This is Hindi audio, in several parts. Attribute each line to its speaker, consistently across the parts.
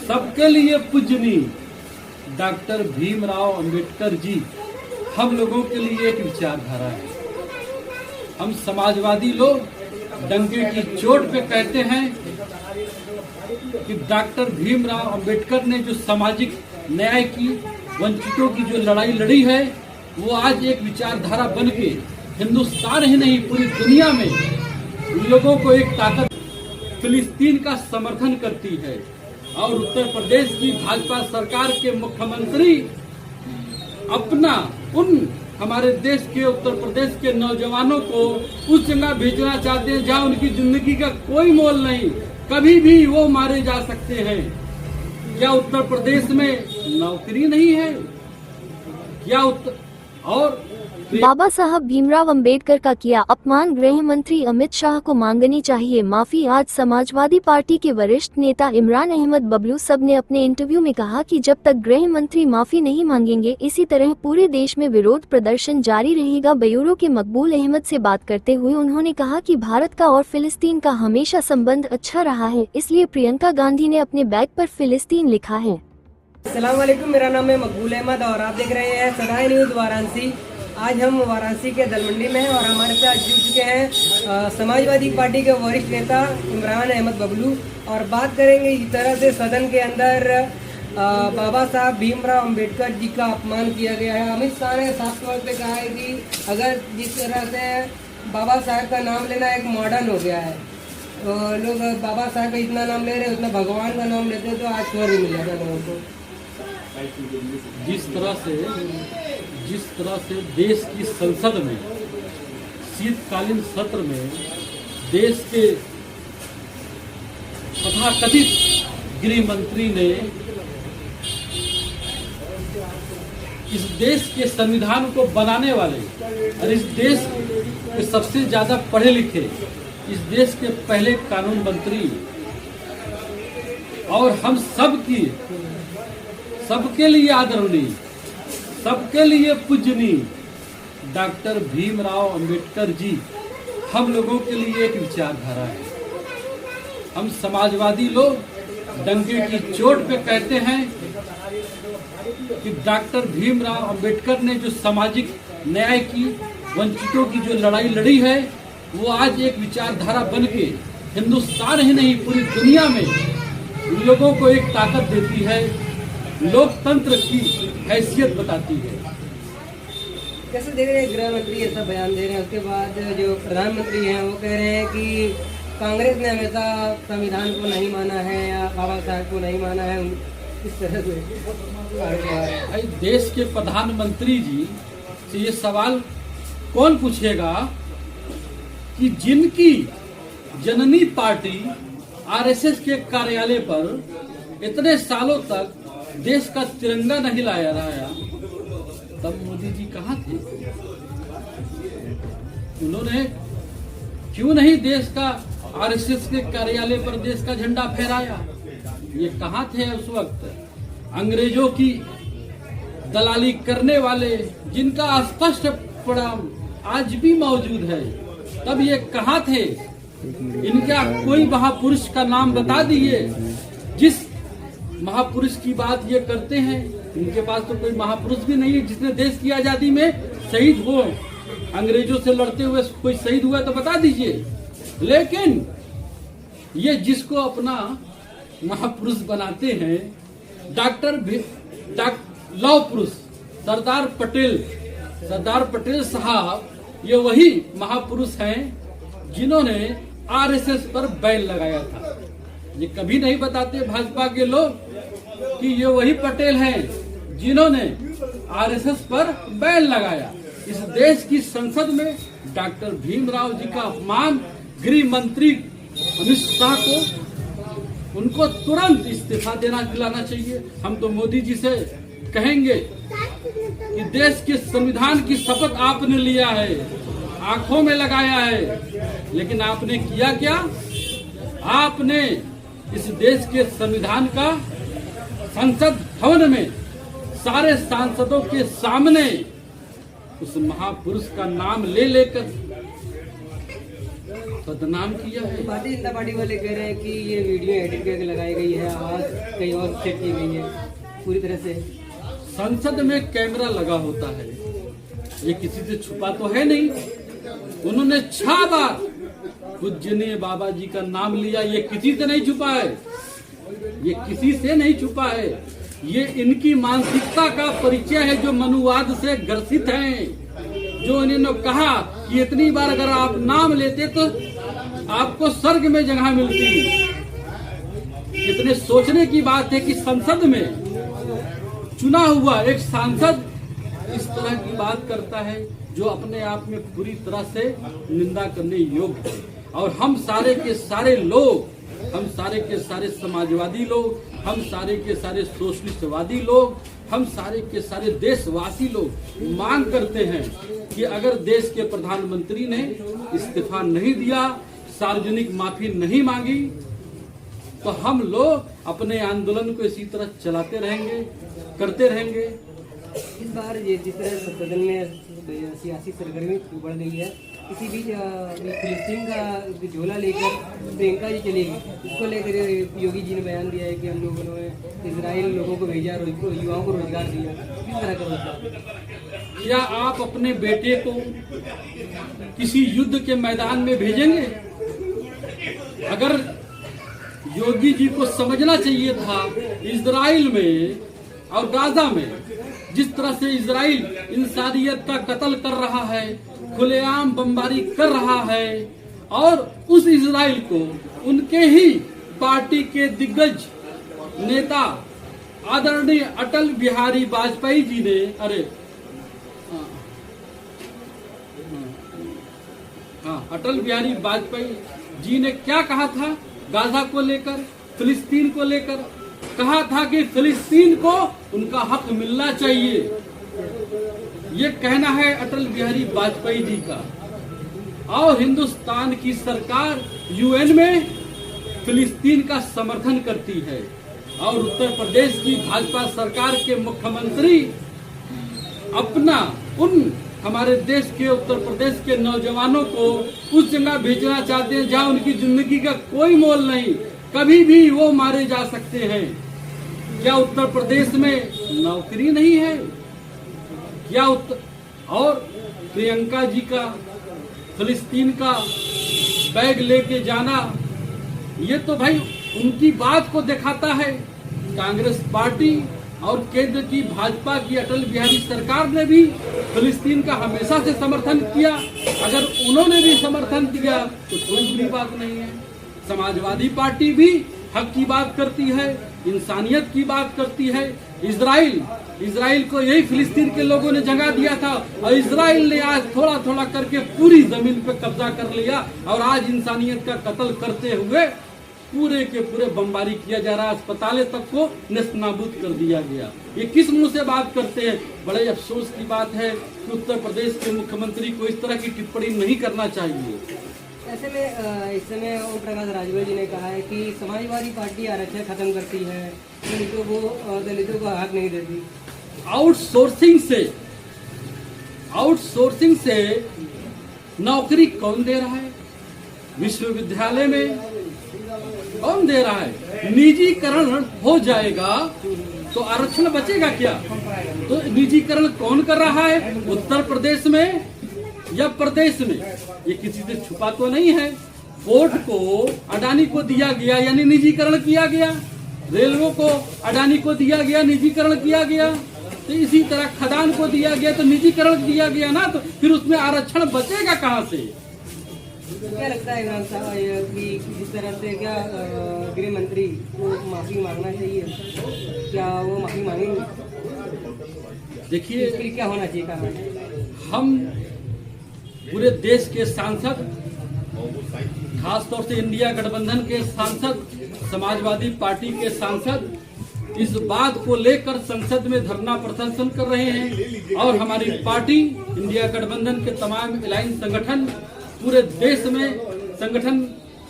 Speaker 1: सबके लिए पूजनीय डॉक्टर भीमराव अंबेडकर जी हम लोगों के लिए एक विचारधारा है। हम समाजवादी लोग डंके की चोट पे कहते हैं कि डॉक्टर भीमराव अंबेडकर ने जो सामाजिक न्याय की, वंचितों की जो लड़ाई लड़ी है, वो आज एक विचारधारा बन के हिंदुस्तान ही नहीं पूरी दुनिया में लोगों को एक ताकत फिलिस्तीन का समर्थन करती है। और उत्तर प्रदेश की भाजपा सरकार के मुख्यमंत्री अपना उन हमारे देश के उत्तर प्रदेश के नौजवानों को उस जगह भेजना चाहते हैं जहां उनकी जिंदगी का कोई मोल नहीं, कभी भी वो मारे जा सकते हैं। क्या उत्तर प्रदेश में नौकरी नहीं है? क्या और
Speaker 2: बाबा साहब भीमराव अंबेडकर का किया अपमान, गृह मंत्री अमित शाह को मांगनी चाहिए माफी। आज समाजवादी पार्टी के वरिष्ठ नेता इमरान अहमद बबलू सब ने अपने इंटरव्यू में कहा कि जब तक गृह मंत्री माफी नहीं मांगेंगे, इसी तरह पूरे देश में विरोध प्रदर्शन जारी रहेगा। ब्यूरो के मकबूल अहमद से बात करते हुए उन्होंने कहा कि भारत का और फिलिस्तीन का हमेशा संबंध अच्छा रहा है, इसलिए प्रियंका गांधी ने अपने बैग पर फिलिस्तीन लिखा है।
Speaker 3: अस्सलाम वालेकुम, मेरा नाम है मकबूल अहमद और आप देख रहे हैं सदाई न्यूज़ वाराणसी। आज हम वाराणसी के दलमंडी में हैं और हमारे साथ जुड़ चुके हैं समाजवादी पार्टी के वरिष्ठ नेता इमरान अहमद बबलू और बात करेंगे इस तरह से सदन के अंदर बाबा साहब भीमराव अंबेडकर जी का अपमान किया गया है। अमित शाह ने साफ तौर पे कहा है कि अगर जिस तरह से बाबा साहब का नाम लेना एक मॉडर्न हो गया है, तो लोग बाबा साहब का इतना नाम ले रहे हैं, उतना भगवान का नाम लेते हैं तो आज स्वर्ग मिल जाएगा लोगों को।
Speaker 1: जिस तरह से देश की संसद में शीतकालीन सत्र में देश के तथाकथित गृह मंत्री ने इस देश के संविधान को बनाने वाले और इस देश के सबसे ज्यादा पढ़े लिखे, इस देश के पहले कानून मंत्री और हम सबके लिए आदरणीय, सबके लिए पूजनीय डॉक्टर भीमराव अंबेडकर जी हम लोगों के लिए एक विचारधारा है। हम समाजवादी लोग डंके की चोट पे कहते हैं कि डॉक्टर भीमराव अंबेडकर ने जो सामाजिक न्याय की, वंचितों की जो लड़ाई लड़ी है, वो आज एक विचारधारा बन के हिंदुस्तान ही नहीं पूरी दुनिया में लोगों को एक ताकत देती है, लोकतंत्र की हैसियत बताती है।
Speaker 3: कैसे देख रहे हैं गृह मंत्री ऐसा बयान दे रहे हैं, उसके बाद जो प्रधानमंत्री हैं वो कह रहे हैं कि कांग्रेस ने हमेशा संविधान को नहीं माना है या बाबा साहब को नहीं माना है, इस तरह से।
Speaker 1: देश के प्रधानमंत्री जी से ये सवाल कौन पूछेगा कि जिनकी जननी पार्टी आरएसएस के कार्यालय पर इतने सालों तक देश का तिरंगा नहीं लाया रहा, तब मोदी जी कहाँ थे? उन्होंने क्यों नहीं देश का आरएसएस के कार्यालय पर देश का झंडा फहराया? ये कहाँ थे उस वक्त? अंग्रेजों की दलाली करने वाले जिनका स्पष्ट परिणाम आज भी मौजूद है, तब ये कहाँ थे? इनका कोई महापुरुष का नाम बता दीजिए जिस महापुरुष की बात ये करते हैं। इनके पास तो कोई महापुरुष भी नहीं है जिसने देश की आजादी में शहीद हो, अंग्रेजों से लड़ते हुए कोई शहीद हुआ तो बता दीजिए। लेकिन ये जिसको अपना महापुरुष बनाते हैं, लौह पुरुष सरदार पटेल साहब, ये वही महापुरुष हैं जिन्होंने आरएसएस पर बैन लगाया था। ये कभी नहीं बताते भाजपा के लोग कि ये वही पटेल हैं जिन्होंने आरएसएस पर बैन लगाया। इस देश की संसद में डॉक्टर भीमराव जी का अपमान, गृह मंत्री अमित शाह को उनको तुरंत इस्तीफा दिलाना चाहिए। हम तो मोदी जी से कहेंगे कि देश के संविधान की शपथ आपने लिया है, आंखों में लगाया है, लेकिन आपने किया क्या? आपने इस देश के संविधान का संसद भवन में सारे सांसदों के सामने उस महापुरुष का नाम ले लेकर बदनाम किया है।
Speaker 3: भारतीय जनता पार्टी वाले कह रहे हैं कि ये वीडियो एडिट करके लगाई गई है, आवाज कहीं और सेट की गई है पूरी तरह से।
Speaker 1: संसद में कैमरा लगा होता है, ये किसी से छुपा तो है नहीं। उन्होंने 6 बार पूजनीय बाबा जी का नाम लिया, ये किसी से नहीं छुपा है, ये किसी से नहीं छुपा है। ये इनकी मानसिकता का परिचय है जो मनुवाद से ग्रसित हैं, जो इन्होंने कहा कि इतनी बार अगर आप नाम लेते तो आपको स्वर्ग में जगह मिलती। इतने सोचने की बात है कि संसद में चुना हुआ एक सांसद इस तरह की बात करता है जो अपने आप में पूरी तरह से निंदा करने योग्य है। और हम सारे के सारे लोग, हम सारे के सारे समाजवादी लोग, हम सारे के सारे सोशलिस्टवादी लोग, हम सारे के सारे देशवासी लोग मांग करते हैं कि अगर देश के प्रधानमंत्री ने इस्तीफा नहीं दिया, सार्वजनिक माफी नहीं मांगी, तो हम लोग अपने आंदोलन को इसी तरह चलाते रहेंगे, करते रहेंगे।
Speaker 3: इस बार ये जिस तरह सदन में सियासी सरगर्मी बढ़ गई है, इसी बीच फिलिस्तीन का झोला लेकर प्रियंका जी चलेगी, इसको लेकर योगी जी ने बयान दिया है कि हम लोगों ने इजराइल लोगों को भेजा, युवाओं को रोजगार दिया। किस तरह का रोजगार?
Speaker 1: क्या आप अपने बेटे को किसी युद्ध के मैदान में भेजेंगे? अगर योगी जी को समझना चाहिए था इजराइल में और गाजा में जिस तरह से इजराइल इंसानियत का कत्ल कर रहा है, खुलेआम बमबारी कर रहा है, और उस इजराइल को उनके ही पार्टी के दिग्गज नेता आदरणीय अटल बिहारी वाजपेयी जी ने अटल बिहारी वाजपेयी जी ने क्या कहा था गाजा को लेकर, फिलिस्तीन को लेकर? कहा था कि फिलिस्तीन को उनका हक मिलना चाहिए। ये कहना है अटल बिहारी वाजपेयी जी का। और हिंदुस्तान की सरकार यूएन में फिलिस्तीन का समर्थन करती है, और उत्तर प्रदेश की भाजपा सरकार के मुख्यमंत्री अपना उन हमारे देश के उत्तर प्रदेश के नौजवानों को उस जगह भेजना चाहते हैं जहां उनकी जिंदगी का कोई मोल नहीं, कभी भी वो मारे जा सकते हैं। क्या उत्तर प्रदेश में नौकरी नहीं है? क्या और प्रियंका जी का फिलिस्तीन का बैग लेके जाना, ये तो भाई उनकी बात को दिखाता है। कांग्रेस पार्टी और केंद्र की भाजपा की अटल बिहारी सरकार ने भी फिलिस्तीन का हमेशा से समर्थन किया। अगर उन्होंने भी समर्थन दिया तो कोई बुरी बात नहीं है। समाजवादी पार्टी भी हक की बात करती है, इंसानियत की बात करती है। इजराइल को यही फिलिस्तीन के लोगों ने जगह दिया था, और इजराइल ने आज थोड़ा थोड़ा करके पूरी जमीन पे कब्जा कर लिया, और आज इंसानियत का कत्ल करते हुए पूरे के पूरे बमबारी किया जा रहा है। अस्पतालें तक को नेस्तनाबूद कर दिया गया। ये किस मुंह से बात करते हैं? बड़े अफसोस की बात है कि उत्तर प्रदेश के मुख्यमंत्री को इस तरह की टिप्पणी नहीं करना चाहिए।
Speaker 3: ऐसे में इस समय ओम प्रकाश राजभर जी ने कहा है कि समाजवादी पार्टी आरक्षण खत्म करती है, दलितों को हक नहीं देती।
Speaker 1: आउटसोर्सिंग से नौकरी कौन दे रहा है? विश्वविद्यालय में कौन दे रहा है? निजीकरण हो जाएगा तो आरक्षण बचेगा क्या? तो निजीकरण कौन कर रहा है? उत्तर प्रदेश में या प्रदेश में? ये किसी से छुपा तो नहीं है। पोर्ट को अडानी को दिया गया यानी निजीकरण किया गया, रेलवे को अडानी को दिया गया, निजीकरण किया गया। तो इसी तरह खदान को दिया गया तो निजीकरण किया गया ना, तो फिर उसमें आरक्षण बचेगा कहाँ से?
Speaker 3: क्या लगता है इमरान साहब कि जिस तरह से क्या गृह मंत्री को माफी मांगना चाहिए, क्या वो माफी मांगेंगे?
Speaker 1: देखिए,
Speaker 3: इसके क्या होना चाहिए कारण?
Speaker 1: हम पूरे देश के सांसद, खासतौर से इंडिया गठबंधन के सांसद, समाजवादी पार्टी के सांसद इस बात को लेकर संसद में धरना प्रदर्शन कर रहे हैं, और हमारी पार्टी इंडिया गठबंधन के तमाम अलायंस संगठन पूरे देश में संगठन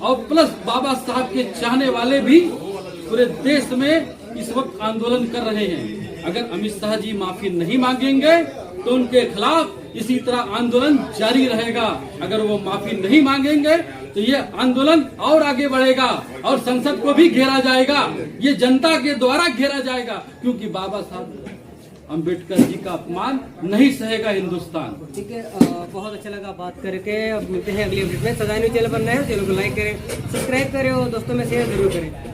Speaker 1: और प्लस बाबा साहब के चाहने वाले भी पूरे देश में इस वक्त आंदोलन कर रहे हैं। अगर अमित शाह जी माफी नहीं मांगेंगे तो उनके खिलाफ इसी तरह आंदोलन जारी रहेगा। अगर वो माफी नहीं मांगेंगे तो तो ये आंदोलन और आगे बढ़ेगा और संसद को भी घेरा जाएगा, ये जनता के द्वारा घेरा जाएगा, क्योंकि बाबा साहब अंबेडकर जी का अपमान नहीं सहेगा हिंदुस्तान।
Speaker 3: ठीक है, बहुत अच्छा लगा बात करके। अब मिलते हैं अगली अपडेट में। सदाई न्यूज़ चैनल पर नए हो, चैनल को लाइक करें, सब्सक्राइब करें और दोस्तों में शेयर जरूर करें।